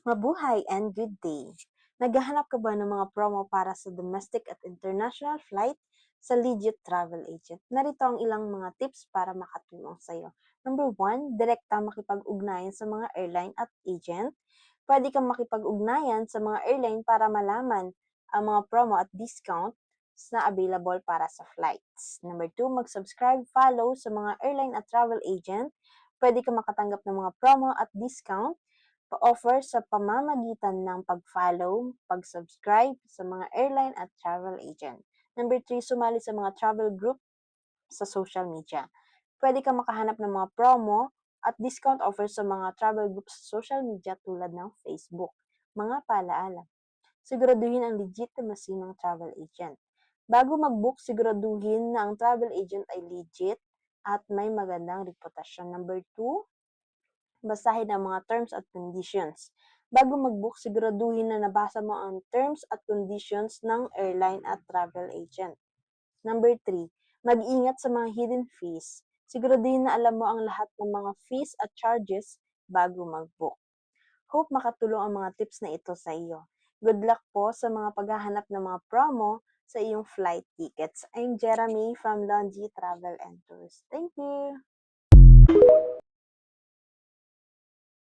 Mabuhay and good day! Naghahanap ka ba ng mga promo para sa domestic at international flight sa Legit Travel Agent? Narito ang ilang mga tips para makatulong sa iyo. Number 1, direkta makipag-ugnayan sa mga airline at agent. Pwede kang makipag-ugnayan sa mga airline para malaman ang mga promo at discount na available para sa flights. Number 2, mag-subscribe, follow sa mga airline at travel agent. Pwede kang makatanggap ng mga promo at discount pa-offer sa pamamagitan ng pag-follow, pag-subscribe sa mga airline at travel agent. Number 3, sumali sa mga travel group sa social media. Pwede kang makahanap ng mga promo at discount offers sa mga travel group sa social media tulad ng Facebook. Mga paalaala: siguraduhin ang legitimacy ng travel agent. Bago mag-book, siguraduhin na ang travel agent ay legit at may magandang reputasyon. Number 2, basahin ang mga terms at conditions. Bago mag-book, siguraduhin na nabasa mo ang terms at conditions ng airline at travel agent. Number 3, mag-ingat sa mga hidden fees. Siguraduhin na alam mo ang lahat ng mga fees at charges bago mag-book. Hope makatulong ang mga tips na ito sa iyo. Good luck po sa mga paghahanap ng mga promo sa iyong flight tickets. I'm Jeremy from Longy Travel and Tours. Thank you!